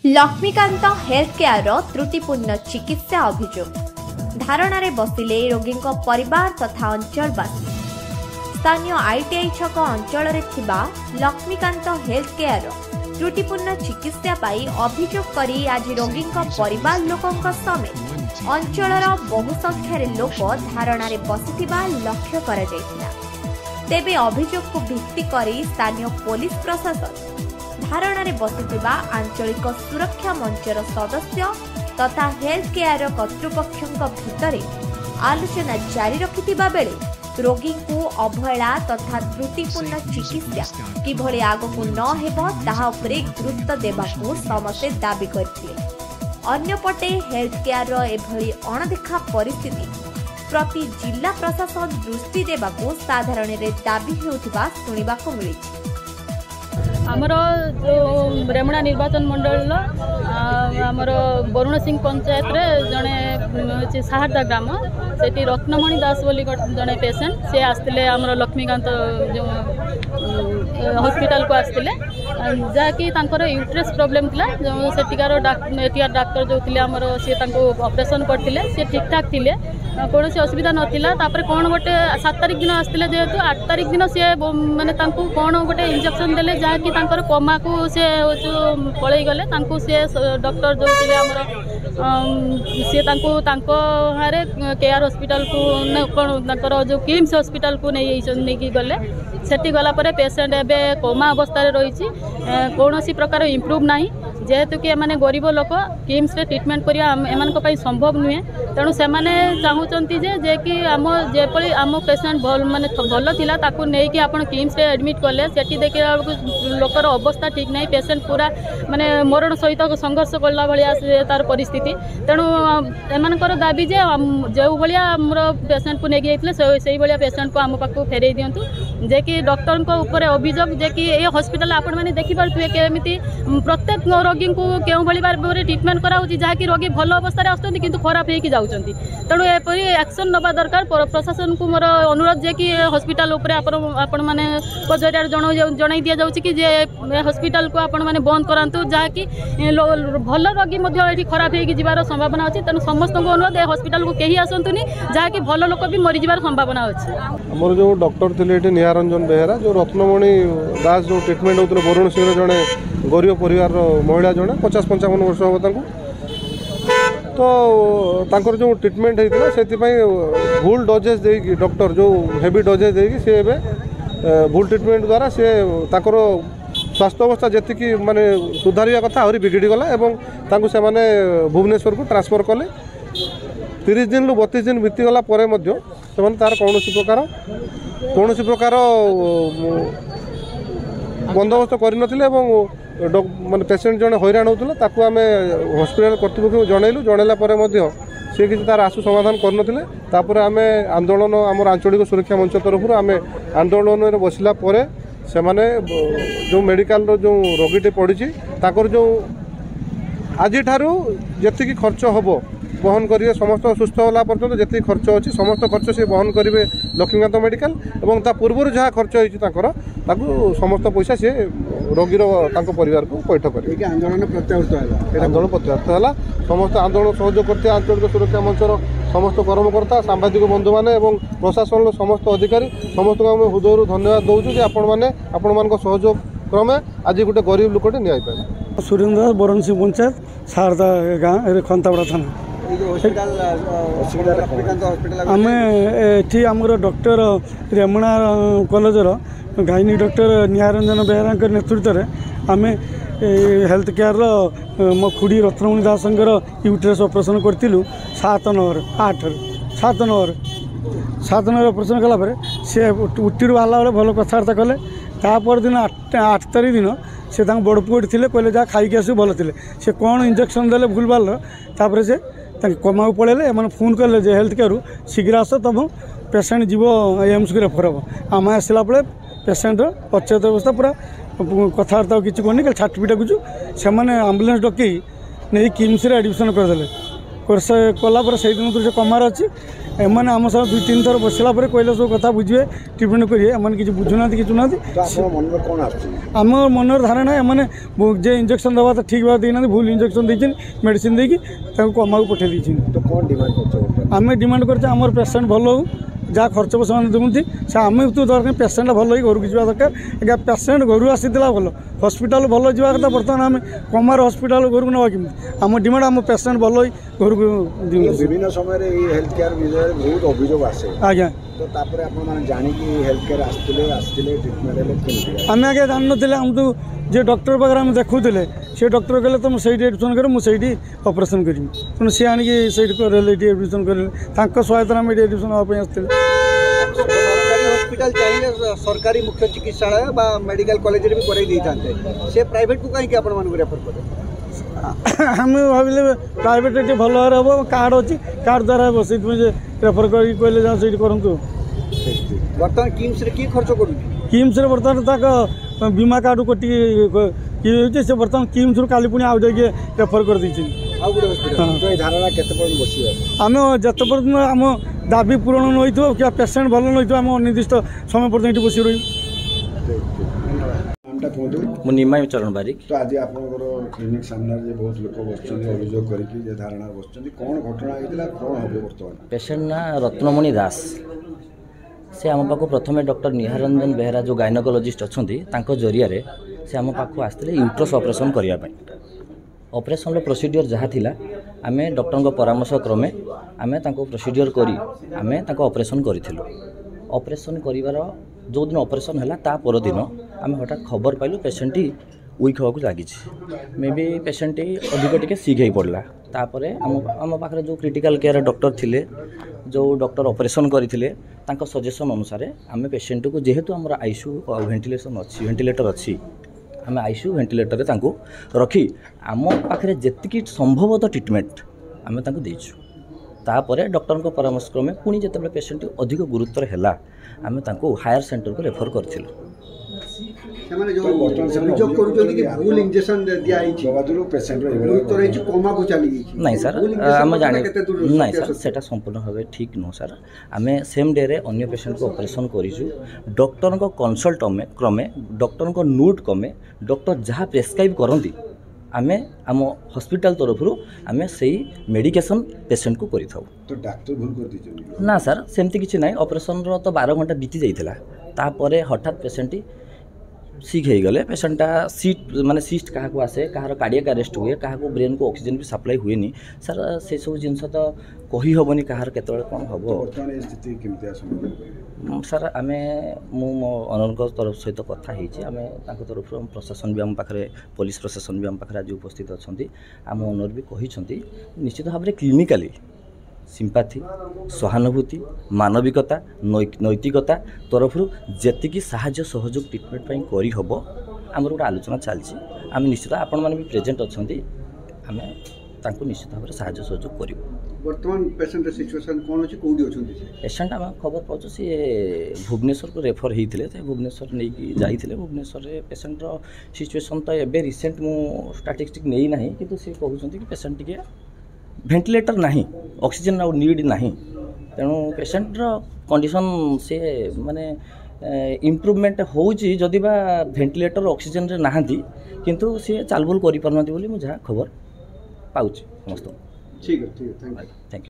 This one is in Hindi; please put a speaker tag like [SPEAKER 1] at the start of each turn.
[SPEAKER 1] लक्ष्मीकांत हेल्थ केयर त्रुटिपूर्ण चिकित्सा अभियोग धारणार बसिले रोगी परिवार तथा अंचलवासी। स्थानीय आईटीआई छक अंचल लक्ष्मीकांत हेल्थ केयर त्रुटिपूर्ण चिकित्सा पाई अभियोग करी आज रोगी परिवार लोकों समेत अंचलर बहु संख्यार लोक धारणार बसिथिबा लक्ष्य करा जायथिला। तेबे अभियोग को भित्ति करी स्थानीय पुलिस प्रशासन धारणार बसिथिबा आंचलिक सुरक्षा मंचर सदस्य तथा हेल्थ केयर कर्तृपक्षों भितर आलोचना जारी रखिथिबा बेले रोगी को अवहेला तथा त्रुटिपूर्ण चिकित्सा किभଳି आगकू न हेबो ताहा उपरे गुरुत्व देबाकू समस्ते दाबी करथिले। अन्यपटे हेल्थ केयर एभଳି अणदेखा परिस्थिति प्रति जिला प्रशासन दृष्टि देबाकू साधारण दाबी हेउथिबा सुनिबाकू मिलिछि।
[SPEAKER 2] आमर जो रेमुणा निर्वाचन मंडल आमर वरुण सिंह पंचायत रे जड़े साहारदा ग्राम से रत्नमणि दास बोली जड़े पेसेंट से आसते आमर लक्ष्मीकांत जो हॉस्पिटल को आसते जहाँकि यूट्रेस प्रॉब्लम थिला जो सेटिकार डाक्टर जो थे आमर सी ऑपरेशन करते सी ठीक ठाक थे कौन असुविधा नाला कौन गोटे 7 तारिख दिन आसते जेहेतु 8 तारिख दिन सी मैंने कौन गोटे इंजेक्शन देले जहाँकि कोमा को सी पलि गले सी डॉक्टर जो थे आमर सी हारे केयर हॉस्पिटल को जो किम्स हॉस्पिटल को नहीं गले सेठी गला परे पेशेंट एवं कोमा अवस्था रही कौन प्रकार इम्प्रूव ना जेहेतु कि मैंने गरीब लोक किम्स रे ट्रीटमेंट करने संभव नुहे तेणु से चाहूँगी जे कि आम जेपरी आम पेशेंट माने भल थिला ताकू नहीं कि आपण किम्स रे एडमिट कले सेठी देखिला लोकर अवस्था ठीक नहीं पेशेंट पूरा माने मरण सहित संघर्ष करला भाया तार परिस्थिति तेणु एमानकर दाबी जे जो भाया आमर पेशेंट को नहीं जाइए से भाया पेशेंट को आम पाक फेरई दिंतु जे कि डॉक्टर को ऊपर अभियोग जे कि ये हॉस्पिटल आपण मैंने देखिपे केमी प्रत्येक रोगी को क्यों भाव में ट्रीटमेंट कराऊँगी जहाँकि रोगी भल अवस्था आसुँच कि खराब होगी जाऊँच तेणु एपरी एक्शन नवा दरकार प्रशासन को मोर अनुरोध जे कि हॉस्पिटल आपण मैंने जरिए जन दि जाऊँगी कि जे हॉस्पिटल को आपण मैंने बंद करातु जहाँकि भल रोगी खराब होगी जीवार संभावना अच्छी तेणु समस्त अनुरोध ए हॉस्पिटल को कहीं आसतुनि जहाँकि भल लोक भी मरीजार संभावना अच्छी।
[SPEAKER 3] आमर जो डॉक्टर थे निहारंजन बेहेरा जो रत्नमणि दास जो ट्रीटमेंट होते वरुण सिंह जड़े गरीब परिवार महिला जड़े 50-55 वर्ष हम तो तांकर जो ट्रीटमेंट होता से भूल डोजेज देकी डॉक्टर जो हेवी डोजेज देकी सी भूल ट्रीटमेंट द्वारा सी तांकर स्वास्थ्य अवस्था जी माने सुधारिया कथा आहरी बिगड़ी गला एवं तांको से माने भुवनेश्वर को ट्रांसफर कले 30 दिन रु 32 दिन बीतीगला तार कौन प्रकार बंदोबस्त करनथिले माने पेशेंट जड़े हैरान होता आम हॉस्पिटल कर्तृपक्ष जनइलु जनइला सी किसी तार आशु समाधान करनथिले आम आंदोलन आम आंचलिक सुरक्षा मंच तरफ आम आंदोलन में बसला से माने जो मेडिकल जो रोगीटे पड़ी जो आज जी खर्च हम बहन करेंगे समस्त सुस्थ होला पर्यंत जी खर्च अच्छी समस्त खर्च से बहन करेंगे लक्ष्मीकांत मेडिकल और ता पूर्व जहाँ खर्च होता समस्त पैसा सी रोगीर परिवार को पैठ करेंगे।
[SPEAKER 4] आंदोलन
[SPEAKER 3] प्रत्याहृत है समस्त आंदोलन सहयोग करते आंचलिक सुरक्षा मंचर समस्त कर्मकर्ता सांबादिक बंधु मैंने प्रशासन समस्त अधिकारी समस्त को आम हृदय धन्यवाद दौचु आपण मान सहयोग क्रमे आज गोटे गरीब लोकटे न्याय
[SPEAKER 4] सुरेंद्र वरुण सिंह पंचायत सारदा गाँव खंतापड़ा थाना आम ये आमर डॉक्टर रेमुणा कॉलेजर गायनिक डॉक्टर निहारंजन बेहेरा नेतृत्व में आम हेल्थ केयर मो खुड़ी रत्नमणि दास यूट्रेस ऑपरेशन करूँ 7 नंबर ऑपरेशन कलापर सी उटी बाहला बेले भल कथबार्ता कले तापर दिन 8 तारिख दिन से बड़ पुट थे कहले जहाँ खाई आस भल थे से कौन इंजेक्शन देले भूल भाल से कोमा को पड़े एम फोन कले हेल्थ केयर शीघ्र आस तुम पेसेंट जीव एम्स को रेफर हम आम आसला बेले पेसेंट पश्चात अवस्था पूरा कथबार्ता किसी करनी छाटी पिटा कुछ से आम्बुलांस डकई नहीं किम्स एडमिशन करदे कलापर से दिन से कमार अच्छी एम आम सब 2-3 थर बसला कहले सब कथा बुझे ट्रिटमेंट करेंगे एम किसी बुझुना किचुना आम मन धारणा एम जे इंजेक्शन दवा ठीक भाव देना भूल इंजेक्शन देती मेडिसिन देकी कमा को पठे आम डिमांड करते आम पेसेंट भल हो जहाँ खर्च से देती से आम तो दरकार पेसेंट भल हो घर को जावा दरकार आगे पेसेंट घर आसीला भल हस्पिटाल भल जावा कथा बर्तमान आम कमार हस्पिटाल घर को ना कि आम डिमांड आम पेसेंट भल हो घर को
[SPEAKER 5] विभिन्न समय हेल्थ केयर विषय बहुत अभियोग आसे
[SPEAKER 4] आज्ञा
[SPEAKER 5] तो तापर आपण माने जानि कि हेल्थ केयर आस्तिले ट्रीटमेंट ले केमति
[SPEAKER 4] आम आगे जान नथिले हम तो जे डॉक्टर पाखे आम देखुले से डॉक्टर कहले तुम से एडमिशन कर मुझे ऑपरेशन करी तेणु सी आनिक से एडमिशन कर सहायता आम एडमिशन हाँपी आसते
[SPEAKER 6] सरकारी हॉस्पिटल चाहिए सरकारी मुख्य चिकित्सालय बा मेडिकल कॉलेज रे भी कराई देइथांते से प्राइवेट को काहे कि आपण मानक रेफर करे
[SPEAKER 4] आम भाविले प्राइवेट ये भल हम कार्ड अच्छी कार्ड द्वारा हम से रेफर कर कहले जा से करूँ
[SPEAKER 6] बर्तमान किम्स रे की खर्च करू
[SPEAKER 4] किम्स बर्तमान तक बीमा कार्ड कटी से बर्तमान किम्स काली पुणी आउ जाइए रेफर कर देती
[SPEAKER 5] धारणा केते पर्यंत बसिबा
[SPEAKER 4] आम जत पर्यटन आम दाबी पूरण न हो क्या पेसेंट भल न हो आम अनिर्दिष्ट समय पर्यटन ये बस रही
[SPEAKER 7] मु निमाई चरण बारिक
[SPEAKER 5] तो आज आपनकर क्लिनिक सामने जे बहुत लोक बसछन अभियोग करके जे धारणा बसछन कोन घटना हेतिला कोन होबे वर्तमान
[SPEAKER 7] पेशेंट ना रत्नमणि दास से आम पाक प्रथमे डॉक्टर निहारंजन बेहरा जो गायनोकोलॉजिस्ट अच्छी जरिया से आम पाक आसते यूट्रस ऑपरेशन करने ऑपरेशन प्रोसीडियर जहाँ थिला आमे डॉक्टर परामर्श क्रमे आमे तांको प्रोसीडियर करी आमे तांको ऑपरेशन करिथिलु ऑपरेशन करिवार जो दिन ऑपरेशन हैला ता पर दिन आमे हठात खबर पाइलु पेशेंट वीक होगा लगी मे बी पेशेंट अधिक टिके सिक हो पड़ा तापर आम पाखे जो क्रिटिकल केयर डॉक्टर थिले जो डॉक्टर ऑपरेशन करते सजेशन अनुसार आम पेशेंट को जेहेतु आम आईसीयू वेंटिलेशन अच्छी वेंटिलेटर अच्छी आम आईसीयू वेंटिलेटर रखी आम पाखे जी संभवतः ट्रिटमेंट आम देचु तापर डॉक्टर परामर्श क्रमे पुणी जिते पेशेंट अधिक गुरुतर है आम हायर सेंटर को रेफर करूँ
[SPEAKER 6] ସେମାନେ जो अभियोग करूଛନ୍ତି कि भूल इंजेक्शन दिया आइछि
[SPEAKER 5] बादुरु पेशेंट रो
[SPEAKER 6] तो रहिछि कोमा को चली गई
[SPEAKER 7] नहीं सर आम जाने नहीं सर सेटा संपूर्ण भाव ठीक नुह सर आम सेम डे रे अन्य पेशेंट को ऑपरेशन करिछु डॉक्टर को कंसल्ट क्रमे डॉक्टर को नोट क्रमे डॉक्टर जहाँ प्रेस्क्राइब करती आमे आम हॉस्पिटल तरफ आमे सही मेडिकेशन पेशेंट को करि थाउ
[SPEAKER 5] तो डॉक्टर भूल कर दीजिए
[SPEAKER 7] ना सर सेमती किछि नहीं ऑपरेशन रो तो 12 घंटा बीती जाइथिला तापरे हठात पेशेंट सिक हो गले पेशेंटा सीट माने सीस्ट क्या आसे कहार कार्डियक अरेस्ट हुए क्या ब्रेन को ऑक्सीजन भी सप्लाई हुए नहीं सर से सब जिनस तो कही हेनी कहार केतବେଳେ कौन हम सर आम मो अनर तरफ सहित कथा आम तरफ प्रशासन भी आम पाखे पुलिस प्रशासन भी आम पाखे आज उपस्थित अच्छा आम ओनर भी कही निश्चित भाव में क्लिनिकाली सिंपाथी सहानुभूति मानविकता नैतिकता तरफ जी साहाय्य सहयोग ट्रिटमेंट करी हम आम गोटे आलोचना चलती आम निश्चित आपण मैंने भी प्रेजेंट अच्छा आम निश्चित भाव में साहाय्य सहयोग करूँ
[SPEAKER 6] वर्तमान पेशेंट सिचुएशन कौन अच्छी कौटी अच्छे
[SPEAKER 7] पेशेंट आम खबर पाचु सी भुवनेश्वर को रेफर होते भुवनेश्वर नहीं जाते भुवनेश्वर पेशेंटर सिचुएशन तो एवं रिसेंट मु स्टाटिस्टिक नहीं ना कि सी कहते कि पेशेंट टी वेंटिलेटर नहीं ऑक्सीजन आउ नीड नहीं तेणु पेशेंटर कंडीशन से माने इम्प्रूवमेंट होउची जदि बा वेंटिलेटर ऑक्सीजन रे नाहंती किंतु सी चालबुल करि परनती बोली मु जहाँ खबर पाउची समस्त
[SPEAKER 6] ठीक है थैंक यू।